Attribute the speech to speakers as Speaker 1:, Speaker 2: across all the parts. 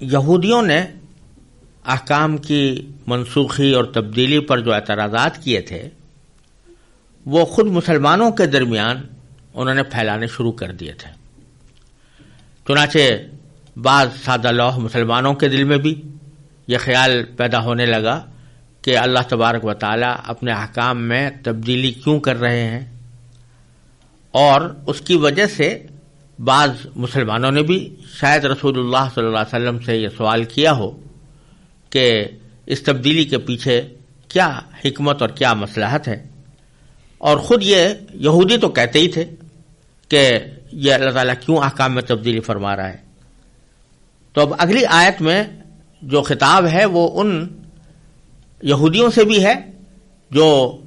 Speaker 1: یہودیوں نے احکام کی منسوخی اور تبدیلی پر جو اعتراضات کیے تھے وہ خود مسلمانوں کے درمیان انہوں نے پھیلانے شروع کر دیے تھے. چنانچہ بعض سادہ لوح مسلمانوں کے دل میں بھی یہ خیال پیدا ہونے لگا کہ اللہ تبارک و تعالی اپنے احکام میں تبدیلی کیوں کر رہے ہیں، اور اس کی وجہ سے بعض مسلمانوں نے بھی شاید رسول اللہ صلی اللہ علیہ وسلم سے یہ سوال کیا ہو کہ اس تبدیلی کے پیچھے کیا حکمت اور کیا مصلحت ہے. اور خود یہ یہودی تو کہتے ہی تھے کہ یہ اللہ تعالیٰ کیوں احکام میں تبدیلی فرما رہا ہے. تو اب اگلی آیت میں جو خطاب ہے وہ ان یہودیوں سے بھی ہے جو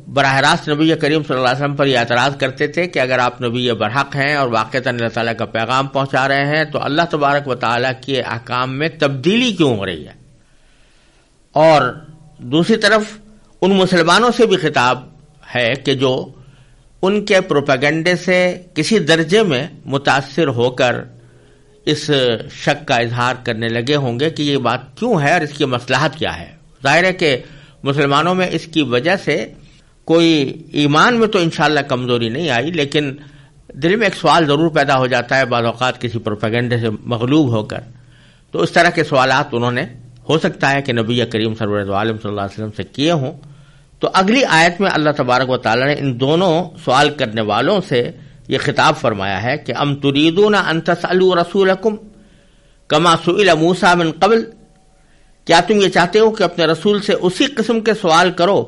Speaker 1: براہ راست نبی کریم صلی اللہ علیہ وسلم پر یہ اعتراض کرتے تھے کہ اگر آپ نبی برحق ہیں اور واقعتاً اللہ تعالیٰ کا پیغام پہنچا رہے ہیں تو اللہ تبارک و تعالیٰ کے احکام میں تبدیلی کیوں ہو رہی ہے. اور دوسری طرف ان مسلمانوں سے بھی خطاب ہے کہ جو ان کے پروپیگنڈے سے کسی درجے میں متاثر ہو کر اس شک کا اظہار کرنے لگے ہوں گے کہ یہ بات کیوں ہے اور اس کی مصلحت کیا ہے. ظاہر ہے کہ مسلمانوں میں اس کی وجہ سے کوئی ایمان میں تو انشاءاللہ کمزوری نہیں آئی، لیکن دل میں ایک سوال ضرور پیدا ہو جاتا ہے بعض اوقات کسی پروپیگنڈے سے مغلوب ہو کر. تو اس طرح کے سوالات انہوں نے ہو سکتا ہے کہ نبی کریم سرور عالم صلی اللہ علیہ وسلم سے کیے ہوں. تو اگلی آیت میں اللہ تبارک و تعالی نے ان دونوں سوال کرنے والوں سے یہ خطاب فرمایا ہے کہ ام تریدون ان تسألوا رسولکم کما سئل موسیٰ من قبل، کیا تم یہ چاہتے ہو کہ اپنے رسول سے اسی قسم کے سوال کرو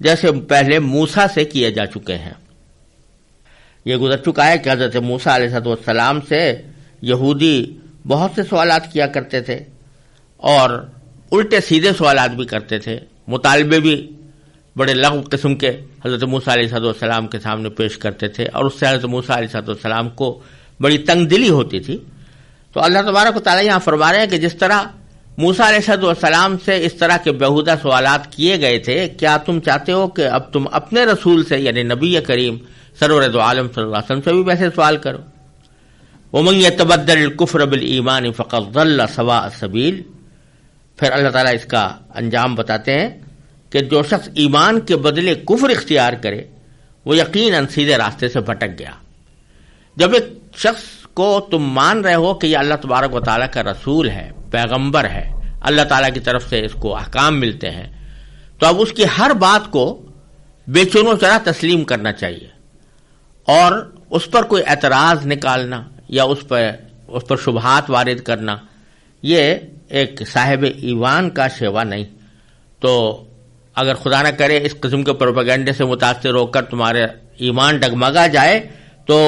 Speaker 1: جیسے پہلے موسیٰ سے کیے جا چکے ہیں. یہ گزر چکا ہے کہ حضرت موسیٰ علیہ السلام سے یہودی بہت سے سوالات کیا کرتے تھے اور الٹے سیدھے سوالات بھی کرتے تھے، مطالبے بھی بڑے لغو قسم کے حضرت موسیٰ علیہ السلام کے سامنے پیش کرتے تھے، اور اس سے حضرت موسیٰ علیہ السلام کو بڑی تنگ دلی ہوتی تھی. تو اللہ تبارک و تعالیٰ یہاں فرما رہے ہیں کہ جس طرح موسیٰ علیہ السلام سے اس طرح کے بیہودہ سوالات کیے گئے تھے، کیا تم چاہتے ہو کہ اب تم اپنے رسول سے یعنی نبی کریم سرور عالم صلی اللہ علیہ وسلم سے بھی ویسے سوال کرو. وَمَن يَتَبَدَّلِ الْكُفْرَ بِالْإِيمَانِ فَقَدْ ضَلَّ سَوَاءَ السَّبِيلِ. پھر اللہ تعالیٰ اس کا انجام بتاتے ہیں کہ جو شخص ایمان کے بدلے کفر اختیار کرے وہ یقیناً سیدھے راستے سے بھٹک گیا. جب ایک شخص کو تم مان رہے ہو کہ یہ اللہ تبارک و تعالیٰ کا رسول ہے، پیغمبر ہے، اللہ تعالیٰ کی طرف سے اس کو احکام ملتے ہیں، تو اب اس کی ہر بات کو بے چون و چرا تسلیم کرنا چاہیے، اور اس پر کوئی اعتراض نکالنا یا اس پر شبہات وارد کرنا یہ ایک صاحب ایمان کا شیوا نہیں. تو اگر خدا نہ کرے اس قسم کے پروپیگنڈے سے متاثر ہو کر تمہارے ایمان ڈگمگا جائے تو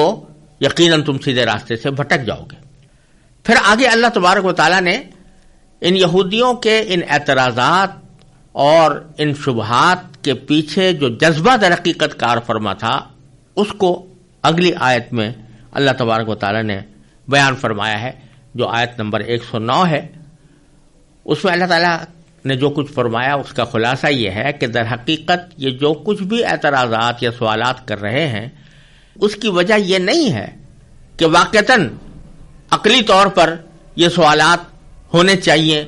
Speaker 1: یقیناً تم سیدھے راستے سے بھٹک جاؤ گے. پھر آگے اللہ تبارک و تعالیٰ نے ان یہودیوں کے ان اعتراضات اور ان شبہات کے پیچھے جو جذبہ در حقیقت کار فرما تھا اس کو اگلی آیت میں اللہ تبارک و تعالیٰ نے بیان فرمایا ہے، جو آیت نمبر 109 ہے. اس میں اللہ تعالیٰ نے جو کچھ فرمایا اس کا خلاصہ یہ ہے کہ در حقیقت یہ جو کچھ بھی اعتراضات یا سوالات کر رہے ہیں اس کی وجہ یہ نہیں ہے کہ واقعتاً عقلی طور پر یہ سوالات ہونے چاہیے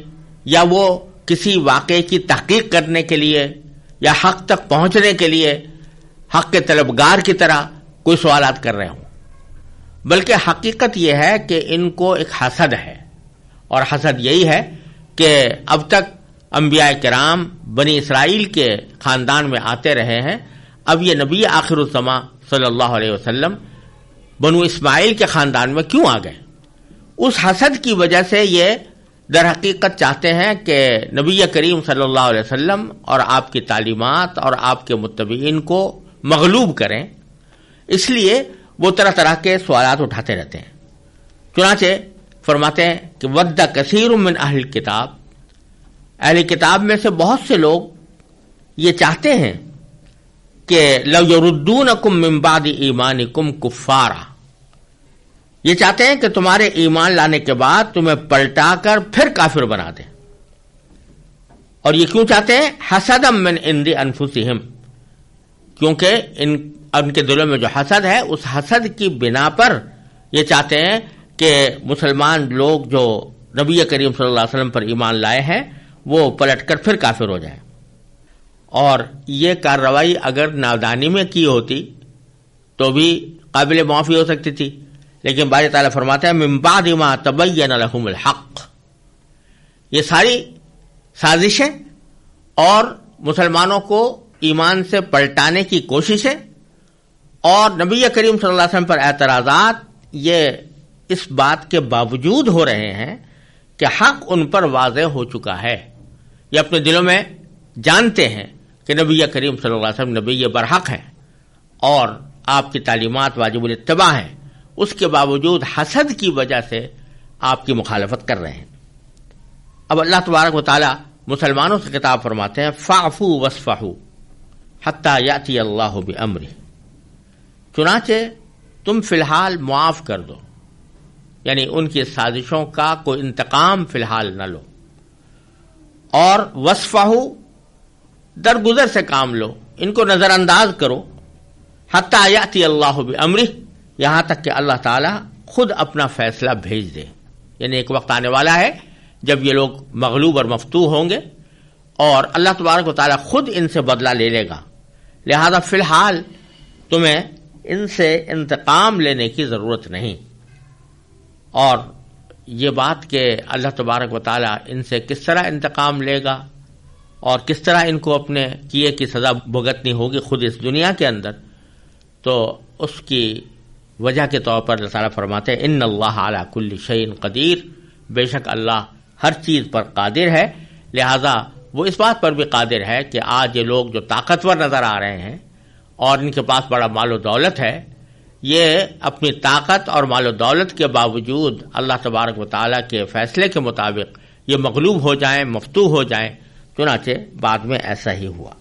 Speaker 1: یا وہ کسی واقعے کی تحقیق کرنے کے لیے یا حق تک پہنچنے کے لیے حق کے طلبگار کی طرح کوئی سوالات کر رہے ہوں، بلکہ حقیقت یہ ہے کہ ان کو ایک حسد ہے، اور حسد یہی ہے کہ اب تک انبیاء کرام بنی اسرائیل کے خاندان میں آتے رہے ہیں، اب یہ نبی آخر الزماں صلی اللہ علیہ وسلم بنو اسماعیل کے خاندان میں کیوں آ گئے. اس حسد کی وجہ سے یہ در حقیقت چاہتے ہیں کہ نبی کریم صلی اللہ علیہ وسلم اور آپ کی تعلیمات اور آپ کے متبعین کو مغلوب کریں، اس لیے وہ طرح طرح کے سوالات اٹھاتے رہتے ہیں. چنانچہ فرماتے ہیں کہ ود کثیر من اہل کتاب، اہل کتاب میں سے بہت سے لوگ یہ چاہتے ہیں کہ لو یردونکم من بعد ایمانکم کفارا، یہ چاہتے ہیں کہ تمہارے ایمان لانے کے بعد تمہیں پلٹا کر پھر کافر بنا دیں. اور یہ کیوں چاہتے ہیں؟ حسدا من عند انفسہم، کیونکہ ان کے دلوں میں جو حسد ہے اس حسد کی بنا پر یہ چاہتے ہیں کہ مسلمان لوگ جو نبی کریم صلی اللہ علیہ وسلم پر ایمان لائے ہیں وہ پلٹ کر پھر کافر ہو جائیں. اور یہ کارروائی اگر نادانی میں کی ہوتی تو بھی قابل معافی ہو سکتی تھی، لیکن باری تعالیٰ فرماتا ہے من بعد ما تبین لہم الحق. یہ ساری سازشیں اور مسلمانوں کو ایمان سے پلٹانے کی کوششیں اور نبی کریم صلی اللہ علیہ وسلم پر اعتراضات، یہ اس بات کے باوجود ہو رہے ہیں کہ حق ان پر واضح ہو چکا ہے. یہ اپنے دلوں میں جانتے ہیں کہ نبی کریم صلی اللہ علیہ وسلم نبی برحق ہیں اور آپ کی تعلیمات واجب الاتباع ہیں، اس کے باوجود حسد کی وجہ سے آپ کی مخالفت کر رہے ہیں. اب اللہ تبارک و تعالی مسلمانوں سے خطاب فرماتے ہیں فاعفوا واصفحوا حتی یأتی اللہ بامرہ. چنانچہ تم فی الحال معاف کر دو، یعنی ان کی سازشوں کا کوئی انتقام فی الحال نہ لو، اور واصفحوا درگزر سے کام لو، ان کو نظر انداز کرو. حتی یأتی اللہ بامرہ، یہاں تک کہ اللہ تعالی خود اپنا فیصلہ بھیج دے. یعنی ایک وقت آنے والا ہے جب یہ لوگ مغلوب اور مفتوح ہوں گے اور اللہ تبارک و تعالی خود ان سے بدلہ لے لے گا. لہذا فی الحال تمہیں ان سے انتقام لینے کی ضرورت نہیں. اور یہ بات کہ اللہ تبارک و تعالی ان سے کس طرح انتقام لے گا اور کس طرح ان کو اپنے کیے کی سزا بھگتنی ہوگی خود اس دنیا کے اندر، تو اس کی وجہ کے طور پر اللہ تعالیٰ فرماتے ہیں ان اللہ علی کل شیء قدیر، بے شک اللہ ہر چیز پر قادر ہے. لہذا وہ اس بات پر بھی قادر ہے کہ آج یہ لوگ جو طاقتور نظر آ رہے ہیں اور ان کے پاس بڑا مال و دولت ہے، یہ اپنی طاقت اور مال و دولت کے باوجود اللہ تبارک و تعالیٰ کے فیصلے کے مطابق یہ مغلوب ہو جائیں، مفتوح ہو جائیں. چنانچہ بعد میں ایسا ہی ہوا.